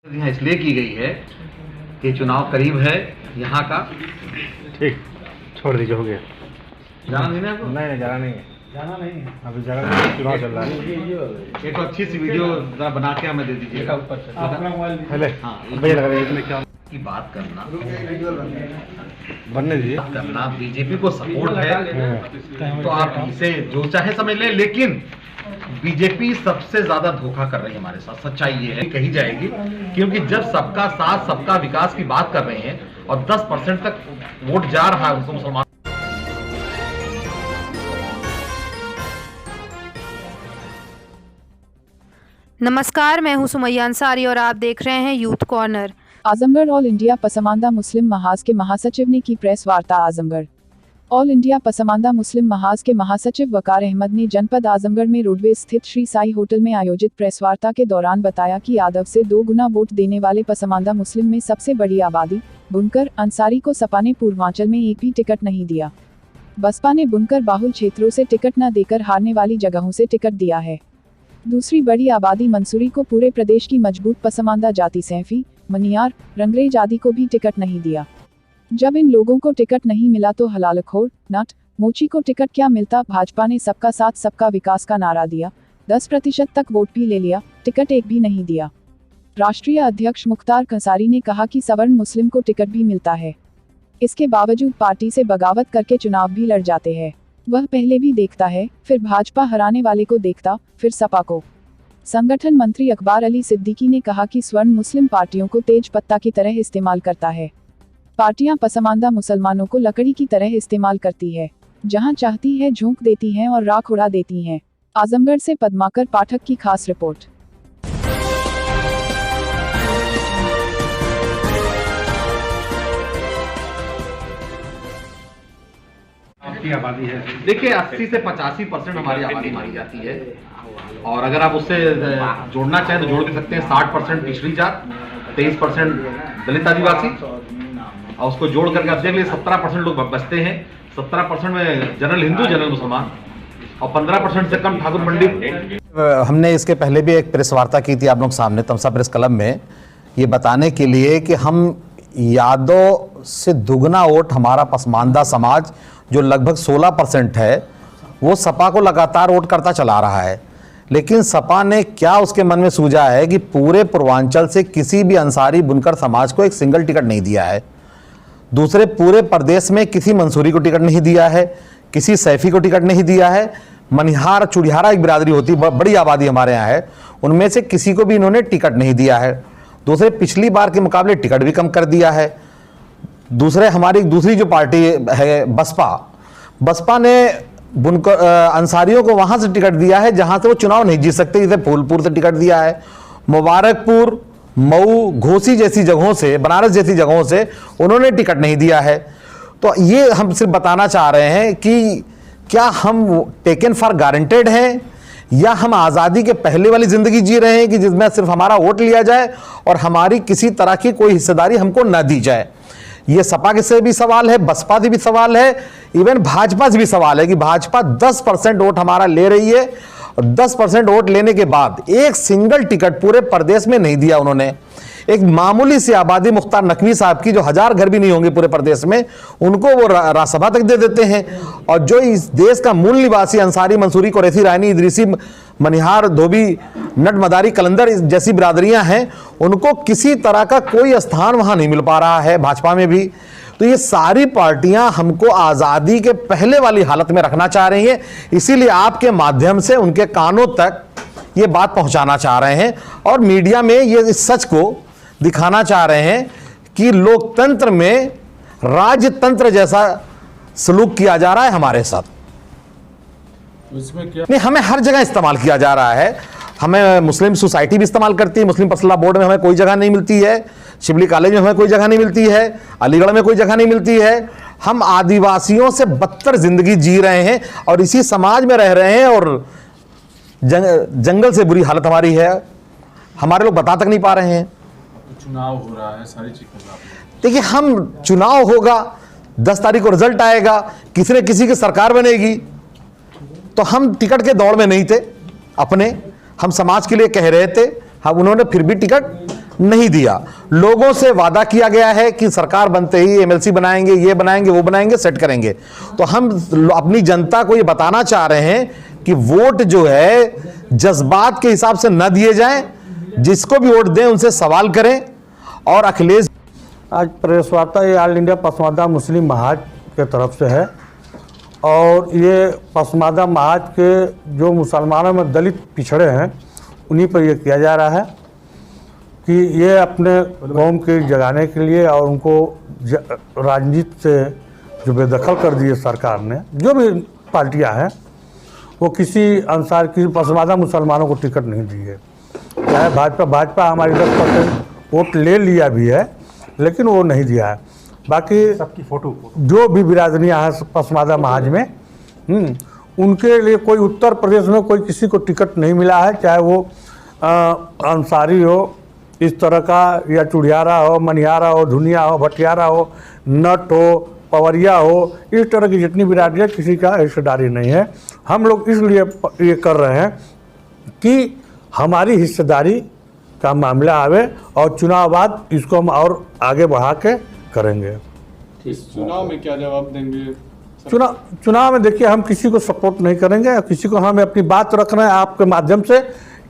यहाँ इसलिए की गई है कि चुनाव करीब है यहाँ का। ठीक, छोड़ दीजिए, हो गया। जाना नहीं है आपको? नहीं, जाना नहीं है। जाना नहीं है, अभी जगह चुनाव चल रहा है। एक अच्छी सी वीडियो जरा बना के हमें दे दीजिएगा। पहले हाँ, भैया लगा दीजिए, इसमें क्या की बात करना बनने दीजिए। करना बीजेपी को सपोर्ट है तो आप इसे जो चाहे समझ लें, लेकिन बीजेपी सबसे ज्यादा धोखा कर रही है हमारे साथ। सच्चाई ये है कही जाएगी, क्योंकि जब सबका साथ सबका विकास की बात कर रहे हैं और 10% तक वोट जा रहा है उनको मुसलमान। नमस्कार, मैं हूं सुमैया अंसारी और आप देख रहे हैं youth corner. Azamgarh all India Pasmanda Muslim Mahaz के महासचिव ने की प्रेस वार्ता। आजमगढ़ ऑल इंडिया पसमानदा मुस्लिम महाज के महासचिव वकार अहमद ने जनपद आजमगढ़ में रोडवेज स्थित श्री साई होटल में आयोजित प्रेस वार्ता के दौरान बताया कि यादव से 2 गुना वोट देने वाले पसमानदा मुस्लिम में सबसे बड़ी आबादी बुनकर अंसारी को सपा ने पूर्वांचल में एक भी टिकट नहीं दिया। बसपा ने बुनकर बाहुल क्षेत्रों से टिकट न देकर हारने वाली जगहों से टिकट दिया है। दूसरी बड़ी आबादी मंसूरी को पूरे प्रदेश की मजबूत पसमानदा जाति सैफी, मनियार, रंगरेज आदि को भी टिकट नहीं दिया। जब इन लोगों को टिकट नहीं मिला तो हलालखोर, नट, मोची को टिकट क्या मिलता। भाजपा ने सबका साथ सबका विकास का नारा दिया, 10% तक वोट भी ले लिया, टिकट एक भी नहीं दिया। राष्ट्रीय अध्यक्ष मुख्तार कंसारी ने कहा कि सवर्ण मुस्लिम को टिकट भी मिलता है, इसके बावजूद पार्टी से बगावत करके चुनाव भी लड़ जाते हैं। वह पहले भी देखता है, फिर भाजपा हराने वाले को देखता, फिर सपा को। संगठन मंत्री अकबर अली सिद्दीकी ने कहा कि स्वर्ण मुस्लिम पार्टियों को तेज पत्ता की तरह इस्तेमाल करता है। पार्टियां पसमानदा मुसलमानों को लकड़ी की तरह इस्तेमाल करती है, जहां चाहती है झोंक देती हैं और राख उड़ा देती हैं। आजमगढ़ से पद्माकर पाठक की खास रिपोर्ट। की आबादी है, देखिए 80 से 85% हमारी आबादी मानी जाती है, और अगर आप उससे जोड़ना चाहें तो जोड़ भी सकते हैं। 60% पिछड़ी जात, 23% दलित आदिवासी, और उसको जोड़ करके आप देख लीजिए 17% लोग बचते हैं। 17% में जनरल हिंदू, जनरल मुसलमान, और 15% से कम ठाकुर पंडित। हमने इसके पहले भी एक प्रेस वार्ता की थी आप लोग सामने तमसा प्रेस क्लब में, ये बताने के लिए कि हम यादव से दुगना वोट हमारा पसमानदा समाज जो लगभग 16% है वो सपा को लगातार वोट करता चला रहा है। लेकिन सपा ने क्या उसके मन में सूझा है कि पूरे पूर्वांचल से किसी भी अंसारी बुनकर समाज को एक सिंगल टिकट नहीं दिया है। दूसरे पूरे प्रदेश में किसी मंसूरी को टिकट नहीं दिया है, किसी सैफी को टिकट नहीं दिया है। मनिहार चुड़ियारा एक बिरादरी होती, बड़ी आबादी हमारे यहाँ है, उनमें से किसी को भी इन्होंने टिकट नहीं दिया है। दूसरे पिछली बार के मुकाबले टिकट भी कम कर दिया है। दूसरे हमारी दूसरी जो पार्टी है बसपा ने बुनकर अंसारियों को वहां से टिकट दिया है जहां से वो चुनाव नहीं जीत सकते, जैसे फूलपुर से टिकट दिया है, मुबारकपुर, मऊ, घोसी जैसी जगहों से, बनारस जैसी जगहों से उन्होंने टिकट नहीं दिया है। तो ये हम सिर्फ बताना चाह रहे हैं कि क्या हम टेकन फॉर गारंटेड हैं या हम आज़ादी के पहले वाली ज़िंदगी जी रहे हैं कि जिसमें सिर्फ हमारा वोट लिया जाए और हमारी किसी तरह की कोई हिस्सेदारी हमको न दी जाए। ये सपा के से भी सवाल है, बसपा से भी सवाल है, इवन भाजपा से भी सवाल है कि भाजपा 10% वोट हमारा ले रही है और 10% वोट लेने के बाद एक सिंगल टिकट पूरे प्रदेश में नहीं दिया उन्होंने। एक मामूली सी आबादी मुख्तार नकवी साहब की जो 1000 घर भी नहीं होंगे पूरे प्रदेश में, उनको वो राज्यसभा तक दे देते हैं। और जो इस देश का मूल निवासी अंसारी, मंसूरी, कुरैशी, रानी, इदरीसी, मनिहार, धोबी, नट, मदारी, कलंदर जैसी बिरादरियां हैं, उनको किसी तरह का कोई स्थान वहां नहीं मिल पा रहा है, भाजपा में भी। तो ये सारी पार्टियां हमको आज़ादी के पहले वाली हालत में रखना चाह रही हैं, इसीलिए आपके माध्यम से उनके कानों तक ये बात पहुंचाना चाह रहे हैं और मीडिया में ये इस सच को दिखाना चाह रहे हैं कि लोकतंत्र में राजतंत्र जैसा सलूक किया जा रहा है हमारे साथ। इसमें क्या नहीं, हमें हर जगह इस्तेमाल किया जा रहा है। हमें मुस्लिम सोसाइटी भी इस्तेमाल करती है, मुस्लिम पर्सनल बोर्ड में हमें कोई जगह नहीं मिलती है, शिवली कॉलेज में हमें कोई जगह नहीं मिलती है, अलीगढ़ में कोई जगह नहीं मिलती है। हम आदिवासियों से बदतर जिंदगी जी रहे हैं और इसी समाज में रह रहे हैं और जंगल से बुरी हालत हमारी है, हमारे लोग बता तक नहीं पा रहे हैं। चुनाव हो रहा है, सारी चीजें देखिए, हम चुनाव होगा, 10 तारीख को रिजल्ट आएगा, किसी न किसी की सरकार बनेगी, तो हम टिकट के दौड़ में नहीं थे अपने, हम समाज के लिए कह रहे थे। हम उन्होंने फिर भी टिकट नहीं दिया। लोगों से वादा किया गया है कि सरकार बनते ही एमएलसी बनाएंगे, ये बनाएंगे, वो बनाएंगे, सेट करेंगे। तो हम अपनी जनता को ये बताना चाह रहे हैं कि वोट जो है जज्बात के हिसाब से न दिए जाएं, जिसको भी वोट दें उनसे सवाल करें। और अखिलेश आज प्रेस वार्ता ये ऑल इंडिया पसमानदा मुस्लिम महाज के तरफ से है और ये पसमानदा महाज के जो मुसलमानों में दलित पिछड़े हैं उन्हीं पर यह किया जा रहा है कि ये अपने कौम के जगाने के लिए और उनको राजनीति से जो बेदखल कर दिए सरकार ने, जो भी पार्टियां हैं वो किसी अनुसार किसी पसमानदा मुसलमानों को टिकट नहीं दी है। चाहे भाजपा हमारी 10% वोट ले लिया भी है लेकिन वो नहीं दिया है। बाकी सबकी फोटो जो भी बिरादरियाँ हैं पसमानदा महाज में उनके लिए कोई उत्तर प्रदेश में कोई किसी को टिकट नहीं मिला है, चाहे वो अंसारी हो, इस तरह का, या चुड़ियारा हो, मनिहारा हो, धुनिया हो, भटियारा हो, नट हो, पवरिया हो, इस तरह की जितनी बिरादरियाँ किसी का हिस्सेदारी नहीं है। हम लोग इसलिए ये कर रहे हैं कि हमारी हिस्सेदारी का मामला आवे और चुनाव बाद इसको हम और आगे बढ़ा के करेंगे। चुनाव में क्या जवाब देंगे? चुनाव में देखिए हम किसी को सपोर्ट नहीं करेंगे, किसी को हमें अपनी बात रखना है आपके माध्यम से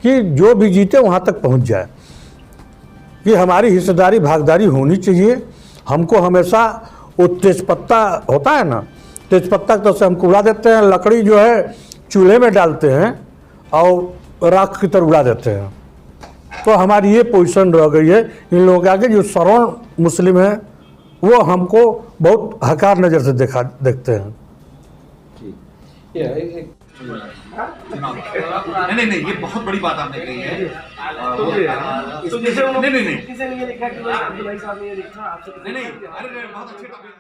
कि जो भी जीते वहाँ तक पहुँच जाए। कि हमारी हिस्सेदारी भागीदारी होनी चाहिए। हमको हमेशा वो तेजपत्ता होता है ना, तेजपत्ता तो से हमको उड़ा देते हैं, लकड़ी जो है चूल्हे में डालते हैं और राख की तरह उड़ा देते हैं। तो हमारी ये पोजीशन रह गई है इन लोगों के आगे। जो श्रवण मुस्लिम है वो हमको बहुत हकार नज़र से देखते हैं। नहीं, ये बहुत बड़ी बात आपने कही है। नहीं, अरे बहुत अच्छे टॉपिक